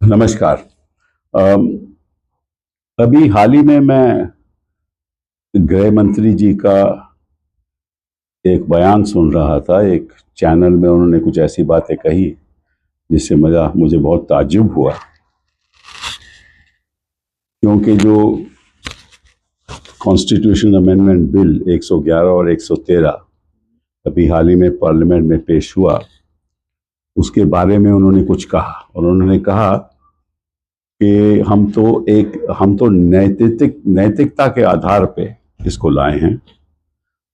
नमस्कार। अम, अभी हाल ही में मैं गृह मंत्री जी का एक बयान सुन रहा था। एक चैनल में उन्होंने कुछ ऐसी बातें कही जिससे मुझे बहुत ताज्जुब हुआ, क्योंकि जो कॉन्स्टिट्यूशन अमेंडमेंट बिल 111 और 113 अभी हाल ही में पार्लियामेंट में पेश हुआ, उसके बारे में उन्होंने कुछ कहा। और उन्होंने कहा कि हम तो नैतिकता के आधार पे इसको लाए हैं,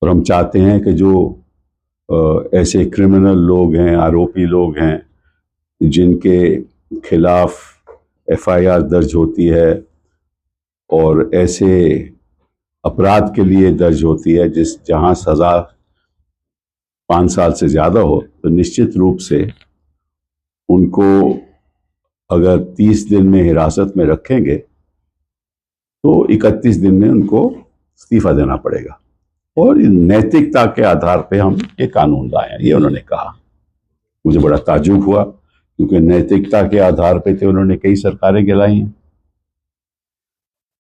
और हम चाहते हैं कि जो ऐसे क्रिमिनल लोग हैं, आरोपी लोग हैं, जिनके खिलाफ एफआईआर दर्ज होती है और ऐसे अपराध के लिए दर्ज होती है जहां सजा 5 साल से ज्यादा हो, तो निश्चित रूप से उनको अगर 30 दिन में हिरासत में रखेंगे तो 31 दिन में उनको इस्तीफा देना पड़ेगा। और नैतिकता के आधार पे हम ये कानून लाए हैं, ये उन्होंने कहा। मुझे बड़ा ताज्जुब हुआ, क्योंकि नैतिकता के आधार पे तो उन्होंने कई सरकारें गिराई हैं।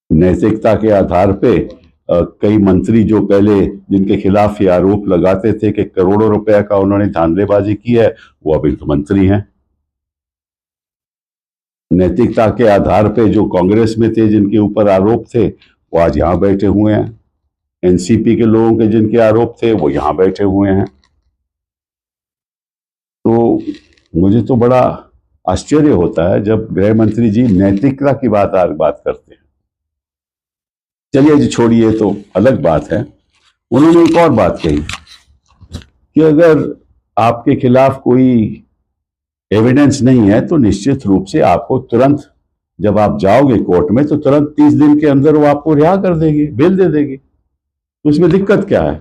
नैतिकता के आधार पे कई मंत्री जो पहले जिनके खिलाफ ये आरोप लगाते थे कि करोड़ों रुपए का उन्होंने धांधलेबाजी की है, वो अभी तो मंत्री हैं। नैतिकता के आधार पे जो कांग्रेस में थे, जिनके ऊपर आरोप थे, वो आज यहां बैठे हुए हैं। एनसीपी के लोगों के जिनके आरोप थे, वो यहां बैठे हुए हैं। तो मुझे तो बड़ा आश्चर्य होता है जब गृह मंत्री जी नैतिकता की बात करते हैं। चलिए जी, छोड़िए, तो अलग बात है। उन्होंने एक और बात कही कि अगर आपके खिलाफ कोई एविडेंस नहीं है तो निश्चित रूप से आपको तुरंत, जब आप जाओगे कोर्ट में, तो तुरंत 30 दिन के अंदर वो आपको रिहा कर देगी, बेल दे देगी। तो उसमें दिक्कत क्या है?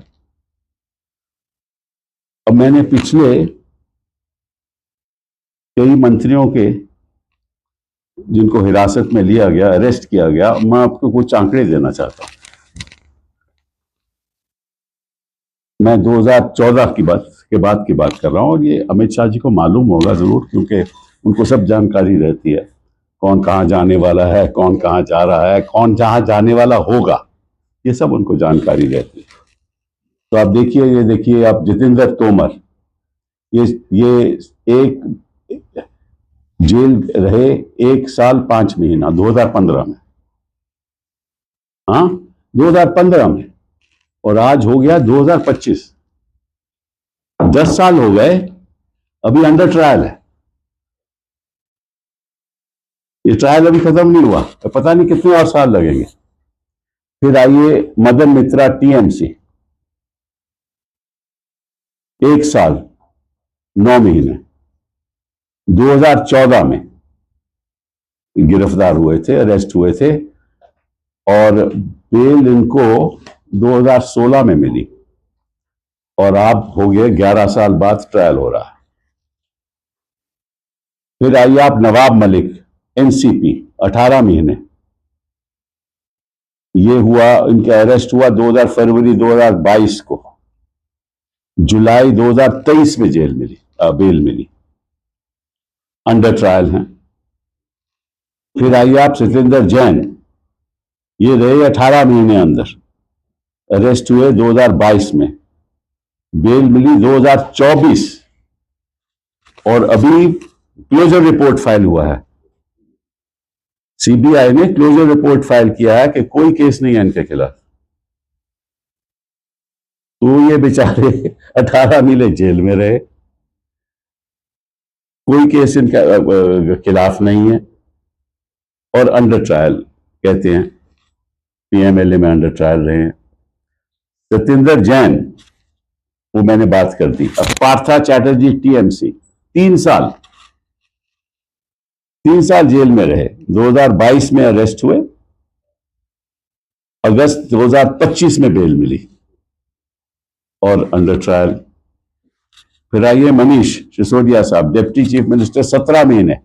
अब मैंने पिछले कई मंत्रियों के जिनको हिरासत में लिया गया, अरेस्ट किया गया, मैं आपको कुछ आंकड़े देना चाहता हूं। मैं 2014 की बात कर रहा हूं, और ये अमित शाह जी को मालूम होगा जरूर, क्योंकि उनको सब जानकारी रहती है, कौन कहां जाने वाला है, कौन कहां जा रहा है, कौन जहां जाने वाला होगा, ये सब उनको जानकारी रहती है। तो आप देखिए, ये देखिए आप, जितेंद्र तोमर, ये एक जेल रहे 1 साल 5 महीना 2015 में। हाँ, 2015 में, और आज हो गया 2025, 10 साल हो गए, अभी अंडर ट्रायल है। ये ट्रायल अभी खत्म नहीं हुआ, पता नहीं कितने और साल लगेंगे। फिर आइए मदन मित्रा, टीएमसी, 1 साल 9 महीने 2014 में गिरफ्तार हुए थे, अरेस्ट हुए थे, और बेल इनको 2016 में मिली, और आप हो गए 11 साल बाद ट्रायल हो रहा है। फिर आइए आप नवाब मलिक, एनसीपी, 18 महीने। ये हुआ, इनका अरेस्ट हुआ फरवरी 2022 को, जुलाई 2023 में बेल मिली, अंडर ट्रायल हैं। फिर आइए आप सत्येंद्र जैन, ये रहे 18 महीने अंदर, अरेस्ट हुए 2022 में, बेल मिली 2024, और अभी क्लोजर रिपोर्ट फाइल हुआ है। सीबीआई ने क्लोजर रिपोर्ट फाइल किया है कि कोई केस नहीं है इनके खिलाफ। तो ये बेचारे 18 महीने जेल में रहे, कोई केस इनके खिलाफ नहीं है, और अंडर ट्रायल कहते हैं, पीएमएलए में अंडर ट्रायल रहे हैं। सत्येंद्र जैन, वो मैंने बात कर दी। अब पार्था चैटर्जी, टीएमसी, 3 साल 3 साल जेल में रहे, 2022 में अरेस्ट हुए, अगस्त 2025 में बेल मिली, और अंडर ट्रायल। फिर आइए मनीष सिसोदिया साहब, डिप्टी चीफ मिनिस्टर, 17 महीने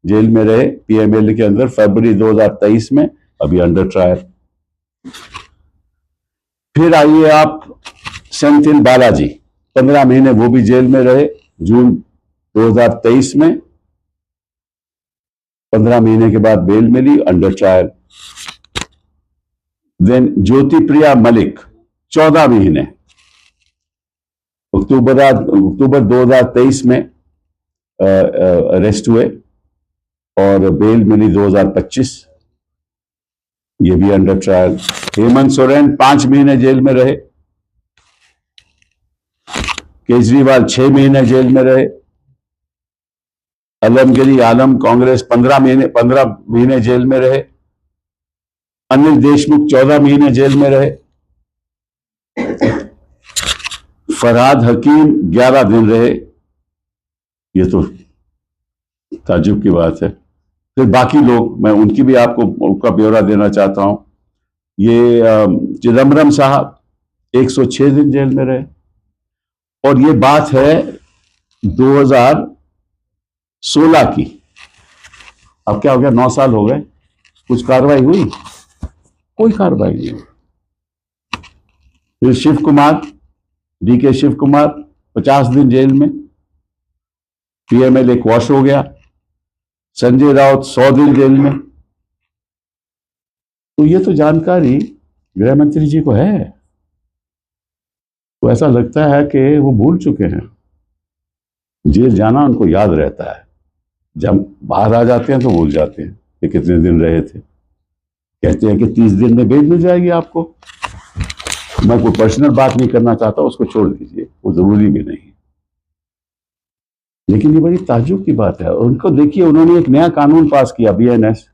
जेल में रहे, पीएमएलए के अंदर, फरवरी 2023 में, अभी अंडर ट्रायल। फिर आइए आप सेंथिल बालाजी, 15 महीने वो भी जेल में रहे, जून 2023 में, 15 महीने के बाद बेल मिली, अंडर ट्रायल। देन ज्योति प्रिया मलिक 14 महीने, अक्टूबर 2023 में अरेस्ट हुए और बेल मिली 2025, ये भी अंडर ट्रायल। हेमंत सोरेन 5 महीने जेल में रहे, केजरीवाल 6 महीने जेल में रहे, अलमगिरी आलम कांग्रेस 15 महीने जेल में रहे, अनिल देशमुख 14 महीने जेल में रहे, फरहाद हकीम 11 दिन रहे। ये तो ताज्जुब की बात है। फिर बाकी लोग, मैं उनकी भी आपको उनका ब्यौरा देना चाहता हूं। ये चिदम्बरम साहब 106 दिन जेल में रहे, और ये बात है 2016 की। अब क्या हो गया, 9 साल हो गए, कुछ कार्रवाई हुई? कोई कार्रवाई नहीं हुई। फिर शिव कुमार, डीके शिव कुमार 50 दिन जेल में, पीएमएलए क्वॉश हो गया। संजय राउत 100 दिन जेल में। तो ये तो जानकारी गृह मंत्री जी को है, तो ऐसा लगता है कि वो भूल चुके हैं। जेल जाना उनको याद रहता है, जब बाहर आ जाते हैं तो भूल जाते हैं कि कितने दिन रहे थे। कहते हैं कि 30 दिन में बेल मिल जाएगी आपको। मैं कोई पर्सनल बात नहीं करना चाहता, उसको छोड़ दीजिए, वो जरूरी भी नहीं। लेकिन ये बड़ी ताज्जुब की बात है। उनको देखिए, उन्होंने एक नया कानून पास किया, बीएनएस,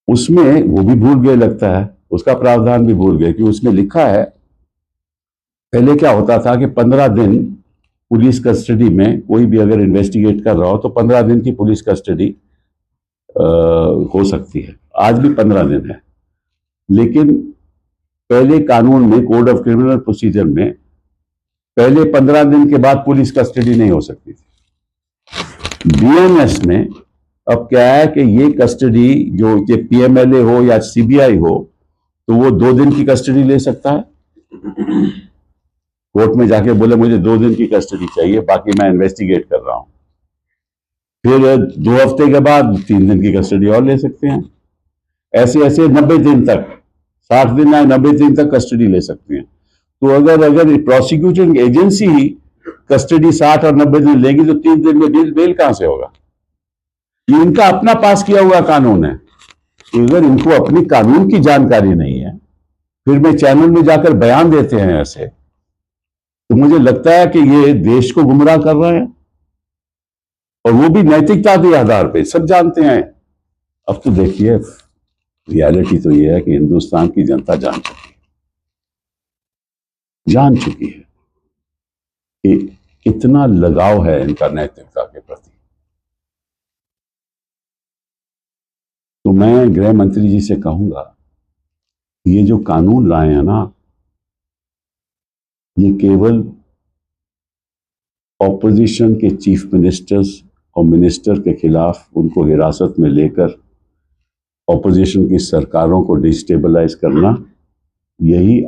उसमें वो भी भूल गए लगता है, उसका प्रावधान भी भूल गए कि उसमें लिखा है, पहले क्या होता था कि 15 दिन पुलिस कस्टडी में कोई भी अगर इन्वेस्टिगेट कर रहा हो तो 15 दिन की पुलिस कस्टडी हो सकती है। आज भी 15 दिन है, लेकिन पहले कानून में, कोड ऑफ क्रिमिनल प्रोसीजर में, पहले 15 दिन के बाद पुलिस कस्टडी नहीं हो सकती थी। बीएनएस में अब क्या है कि ये कस्टडी, जो ये पीएमएलए हो या सीबीआई हो, तो वो 2 दिन की कस्टडी ले सकता है। कोर्ट में जाके बोले मुझे 2 दिन की कस्टडी चाहिए, बाकी मैं इन्वेस्टिगेट कर रहा हूं। फिर 2 हफ्ते के बाद 3 दिन की कस्टडी और ले सकते हैं। ऐसे ऐसे 90 दिन तक, 60 दिन या 90 दिन तक कस्टडी ले सकते हैं। तो अगर प्रोसिक्यूटिंग एजेंसी ही कस्टडी 60 और 90 दिन लेगी तो 3 दिन में बेल कहां से होगा? ये इनका अपना पास किया हुआ कानून है। अगर इनको अपनी कानून की जानकारी नहीं है, फिर में चैनल में जाकर बयान देते हैं ऐसे, तो मुझे लगता है कि ये देश को गुमराह कर रहे हैं, और वो भी नैतिकता के आधार पे। सब जानते हैं। अब तो देखिए, रियलिटी तो ये है कि हिंदुस्तान की जनता जान चुकी है कि कितना लगाव है इनका नैतिकता के प्रति। तो मैं गृह मंत्री जी से कहूंगा, ये जो कानून लाए हैं ना, ये केवल ऑपोजिशन के चीफ मिनिस्टर्स और मिनिस्टर के खिलाफ उनको हिरासत में लेकर ऑपोजिशन की सरकारों को डिस्टेबलाइज करना, यही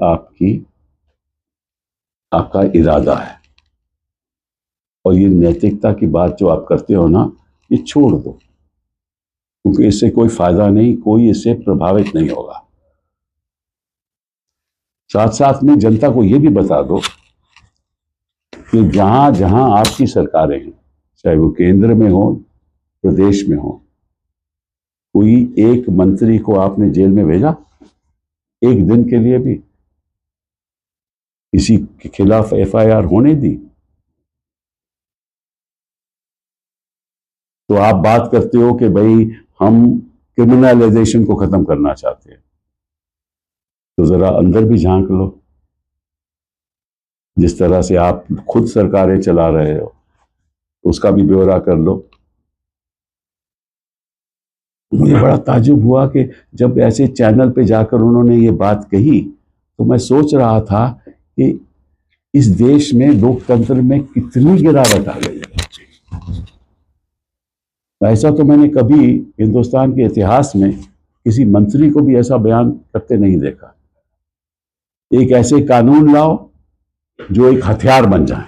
आपका इरादा है। और ये नैतिकता की बात जो आप करते हो ना, ये छोड़ दो, क्योंकि इससे कोई फायदा नहीं, कोई इससे प्रभावित नहीं होगा। साथ साथ में जनता को ये भी बता दो कि जहां जहां आपकी सरकारें हैं, चाहे वो केंद्र में हो, प्रदेश में हो, कोई एक मंत्री को आपने जेल में भेजा एक दिन के लिए भी? किसी के खिलाफ एफआईआर होने दी? तो आप बात करते हो कि भाई हम क्रिमिनलाइजेशन को खत्म करना चाहते हैं, तो जरा अंदर भी झांक लो। जिस तरह से आप खुद सरकारें चला रहे हो, उसका भी ब्यौरा कर लो। मुझे बड़ा ताज्जुब हुआ कि जब ऐसे चैनल पे जाकर उन्होंने ये बात कही, तो मैं सोच रहा था कि इस देश में लोकतंत्र में कितनी गिरावट आ गई है। ऐसा तो मैंने कभी हिंदुस्तान के इतिहास में किसी मंत्री को भी ऐसा बयान करते नहीं देखा। एक ऐसे कानून लाओ जो एक हथियार बन जाए।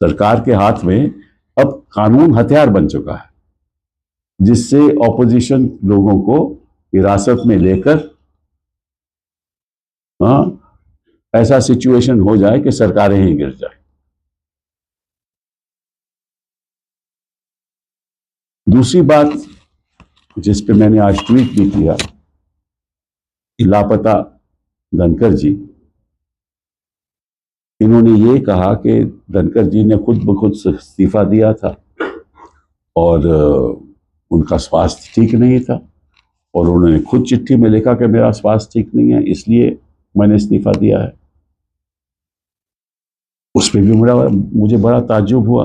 सरकार के हाथ में अब कानून हथियार बन चुका है। जिससे ऑपोजिशन लोगों को हिरासत में लेकर ऐसा सिचुएशन हो जाए कि सरकारें ही गिर जाए। दूसरी बात जिस पे मैंने आज ट्वीट भी किया, लापता धनखड़ जी, इन्होंने ये कहा कि धनखड़ जी ने खुद ब खुद इस्तीफा दिया था और उनका स्वास्थ्य ठीक नहीं था, और उन्होंने खुद चिट्ठी में लिखा कि मेरा स्वास्थ्य ठीक नहीं है, इसलिए मैंने इस्तीफा दिया है। उस पर भी मुझे बड़ा ताज्जुब हुआ,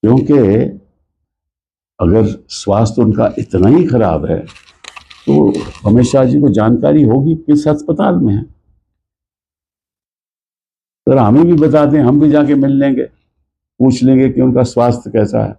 क्योंकि अगर स्वास्थ्य उनका इतना ही खराब है तो अमित शाह जी को जानकारी होगी किस अस्पताल में है। तो हमें भी बता दें, हम भी जाके मिल लेंगे, पूछ लेंगे कि उनका स्वास्थ्य कैसा है।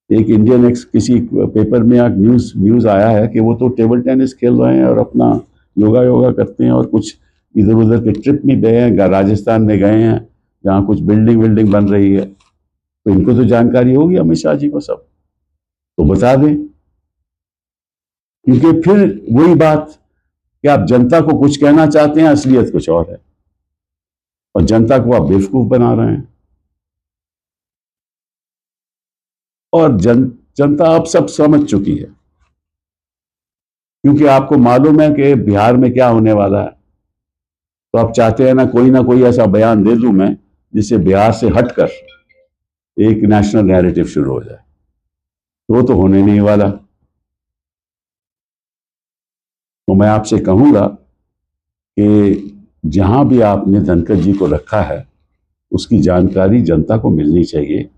एक इंडियन एक्स किसी पेपर में एक न्यूज आया है कि वो तो टेबल टेनिस खेल रहे हैं और अपना योगा करते हैं, और कुछ इधर उधर के ट्रिप में गए हैं, राजस्थान में गए हैं जहाँ कुछ बिल्डिंग बन रही है। तो इनको तो जानकारी होगी अमित शाह जी को सब, तो बता दें। क्योंकि फिर वही बात कि आप जनता को कुछ कहना चाहते हैं, असलियत कुछ और है, और जनता को आप बेवकूफ बना रहे हैं। और जनता अब सब समझ चुकी है, क्योंकि आपको मालूम है कि बिहार में क्या होने वाला है। तो आप चाहते हैं ना कोई ऐसा बयान दे दूं मैं जिससे बिहार से हटकर एक नेशनल नैरेटिव शुरू हो जाए, वो तो होने नहीं वाला। तो मैं आपसे कहूंगा कि जहां भी आपने धनखड़ जी को रखा है उसकी जानकारी जनता को मिलनी चाहिए,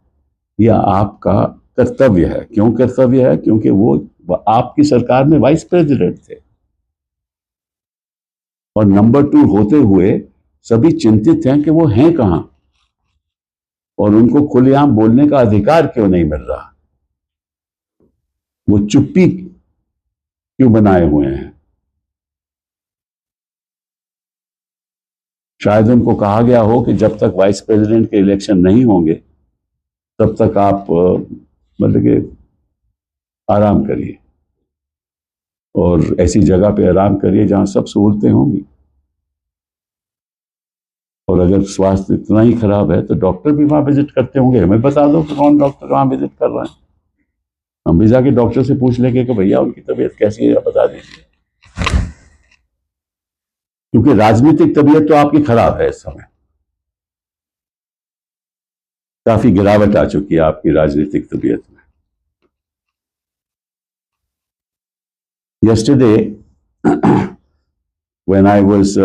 यह आपका कर्तव्य है। क्यों कर्तव्य है? क्योंकि वो आपकी सरकार में वाइस प्रेसिडेंट थे, और नंबर 2 होते हुए सभी चिंतित हैं कि वो हैं कहां, और उनको खुलेआम बोलने का अधिकार क्यों नहीं मिल रहा, वो चुप्पी क्यों बनाए हुए हैं। शायद उनको कहा गया हो कि जब तक वाइस प्रेसिडेंट के इलेक्शन नहीं होंगे तब तक आप मतलब कि आराम करिए, और ऐसी जगह पे आराम करिए जहां सब सहूलतें होंगी। और अगर स्वास्थ्य इतना ही खराब है तो डॉक्टर भी वहां विजिट करते होंगे, हमें बता दो कि कौन डॉक्टर वहां विजिट कर रहे हैं, हम भी जाके डॉक्टर से पूछ लेंगे कि भैया उनकी तबीयत कैसी है, बता दीजिए। क्योंकि राजनीतिक तबीयत तो आपकी खराब है, इस समय काफी गिरावट आ चुकी है आपकी राजनीतिक तबीयत में। Yesterday, when I was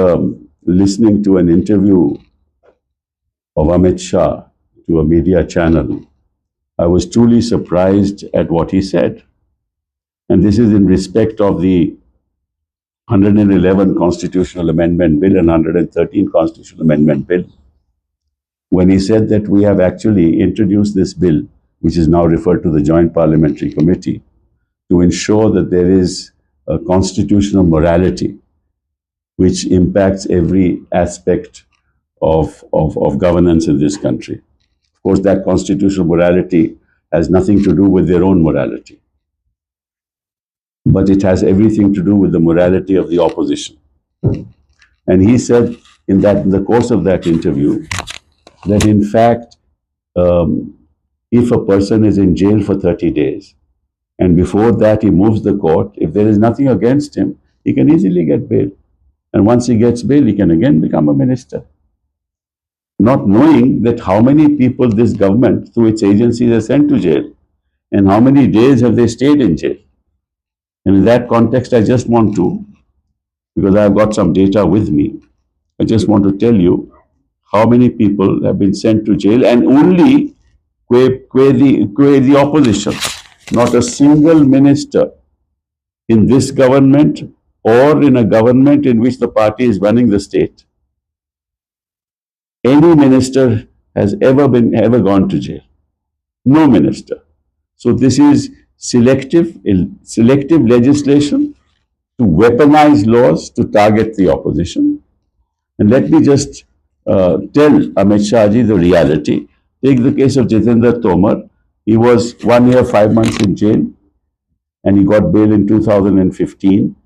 listening to an interview of Amit Shah to a media channel, I was truly surprised at what he said. And this is in respect of the 111 Constitutional Amendment Bill and 113 Constitutional Amendment Bill, when he said that we have actually introduced this bill, which is now referred to the Joint Parliamentary Committee, to ensure that there is a constitutional morality which impacts every aspect of governance in this country. Of course, that constitutional morality has nothing to do with their own morality, but it has everything to do with the morality of the opposition. And he said in the course of that interview that in fact, if a person is in jail for 30 days, and before that he moves the court, if there is nothing against him, he can easily get bail. And once he gets bail, he can again become a minister. Not knowing that how many people this government, through its agencies, has sent to jail, and how many days have they stayed in jail. And in that context, I just want to, because I've got some data with me, I just want to tell you how many people have been sent to jail, and only the opposition. Not a single minister in this government or in a government in which the party is running the state, any minister has ever gone to jail. No minister. So this is selective legislation to weaponize laws to target the opposition. And let me just tell Amit Shah ji the reality. Take the case of Jitendra Tomar. He was 1 year, 5 months in jail, and he got bail in 2015.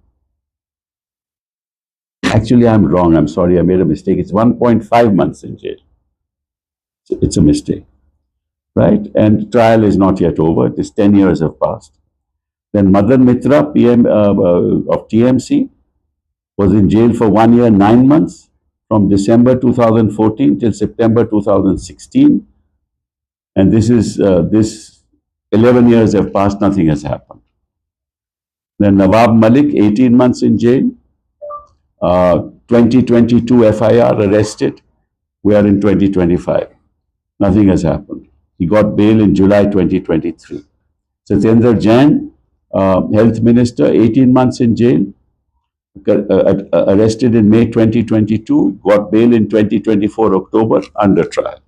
Actually, I'm wrong. I'm sorry. I made a mistake. It's 1.5 months in jail. It's a mistake, right? And trial is not yet over. It is 10 years have passed. Then Madan Mitra, PM of TMC, was in jail for 1 year, 9 months, from December 2014 till September 2016. And this 11 years have passed, nothing has happened. Then Nawab Malik, 18 months in jail. 2022 FIR, arrested. We are in 2025. Nothing has happened. He got bail in July 2023. Satyendra Jain, Health Minister, 18 months in jail. Arrested in May 2022, got bail in 2024 October, under trial.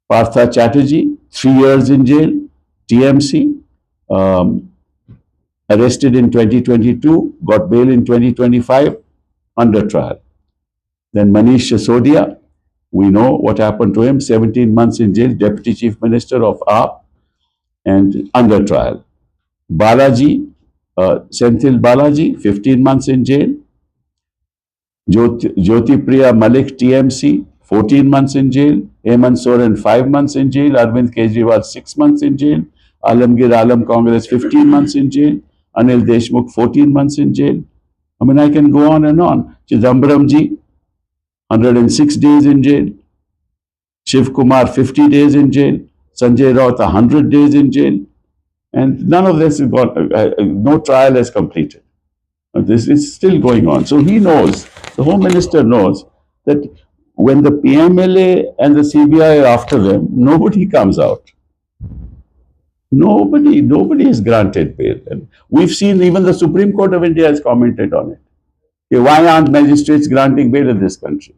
Partha Chatterjee, 3 years in jail. TMC, arrested in 2022, got bail in 2025, under trial. Then Manish Sisodia, we know what happened to him, 17 months in jail, Deputy Chief Minister of AAP, and under trial. Balaji, Senthil Balaji, 15 months in jail. Jyoti Priya Malik, TMC, 14 months in jail. Hemant Soren, 5 months in jail. Arvind Kejriwal, 6 months in jail. Alamgir Alam Congress, 15 months in jail. Anil Deshmukh, 14 months in jail. I mean, I can go on and on. Chidambaramji, 106 days in jail. Shiv Kumar, 50 days in jail. Sanjay Raut, 100 days in jail. And none of this is no trial has completed. This is still going on. So he knows, the Home Minister knows, that when the PMLA and the CBI are after them, nobody comes out. Nobody is granted bail. And we've seen even the Supreme Court of India has commented on it. Okay, why aren't magistrates granting bail in this country?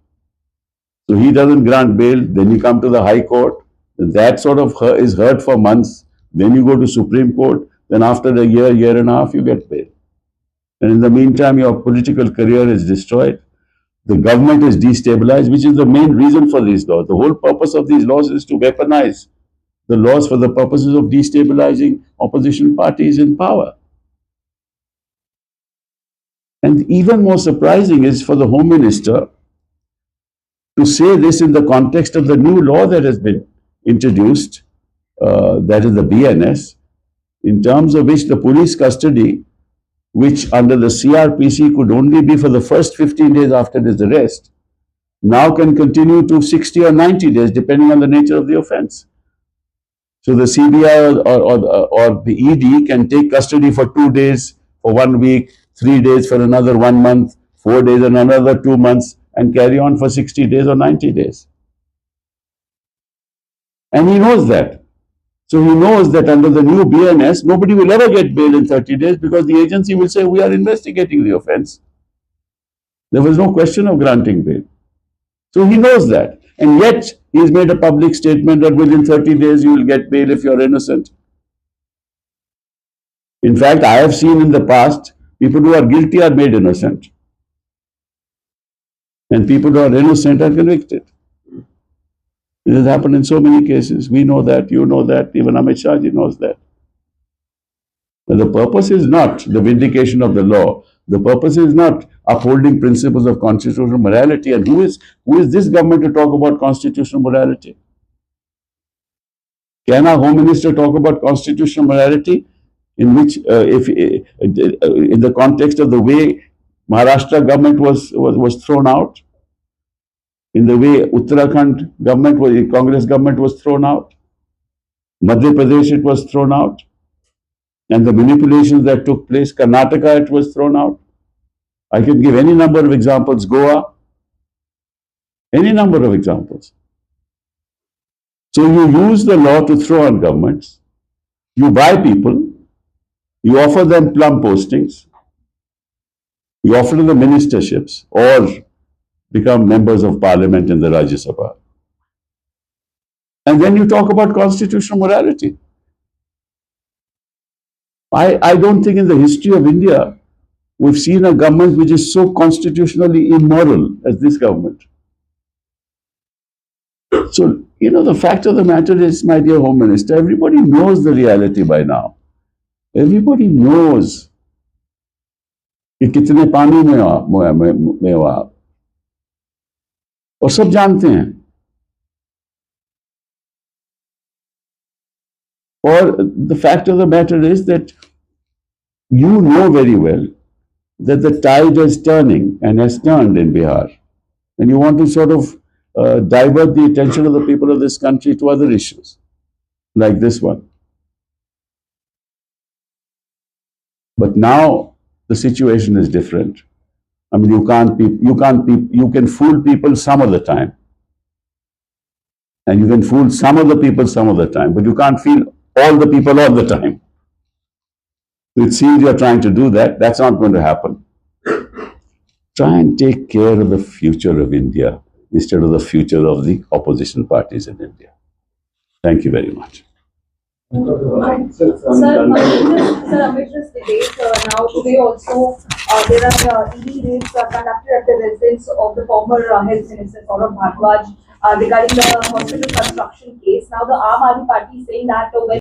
So he doesn't grant bail, then you come to the High Court, that sort of is heard for months, then you go to Supreme Court, then after a year and a half, you get bail. And in the meantime, your political career is destroyed. The government is destabilized, which is the main reason for these laws. The whole purpose of these laws is to weaponize the laws for the purposes of destabilizing opposition parties in power. And even more surprising is for the Home Minister to say this in the context of the new law that has been introduced, that is the BNS, in terms of which the police custody, which under the CRPC could only be for the first 15 days after his arrest, now can continue to 60 or 90 days, depending on the nature of the offense. So the CBI or the ED can take custody for 2 days, for 1 week, 3 days for another 1 month, 4 days and another 2 months, and carry on for 60 days or 90 days. And he knows that. So he knows that under the new BNS, nobody will ever get bail in 30 days because the agency will say, we are investigating the offense. There was no question of granting bail. So he knows that. And yet, he has made a public statement that within 30 days you will get bail if you are innocent. In fact, I have seen in the past, people who are guilty are made innocent. And people who are innocent are convicted. This has happened in so many cases. We know that, you know that, even Amit Shah ji knows that. But the purpose is not the vindication of the law. The purpose is not upholding principles of constitutional morality. And who is this government to talk about constitutional morality? Can our Home Minister talk about constitutional morality in which, in the context of the way Maharashtra government was thrown out, in the way Uttarakhand government, Congress government was thrown out, Madhya Pradesh it was thrown out, and the manipulations that took place, Karnataka it was thrown out. I can give any number of examples, Goa, any number of examples. So you use the law to throw on governments, you buy people, you offer them plum postings, you offer them ministerships, or become members of parliament in the Rajya Sabha. And then you talk about constitutional morality. I don't think in the history of India, we've seen a government which is so constitutionally immoral as this government. So You know, the fact of the matter is, my dear Home Minister, everybody knows the reality by now. Everybody knows कि कितने पानी में हो आप, और सब जानते हैं. और the fact of the matter is that you know very well that the tide is turning and has turned in Bihar, and you want to sort of divert the attention of the people of this country to other issues like this one. But now the situation is different. I mean, you can fool people some of the time, and you can fool some of the people some of the time, but you can't fool all the people all the time. It seems you're trying to do that. That's not going to happen. Try and take care of the future of India instead of the future of the opposition parties in India. Thank you very much. Sir, amid this debate, now today also there are ED raids conducted at the residence of the former Health Minister Saurabh Bhardwaj regarding the hospital construction case. Now the Aam Aadmi Party is saying that when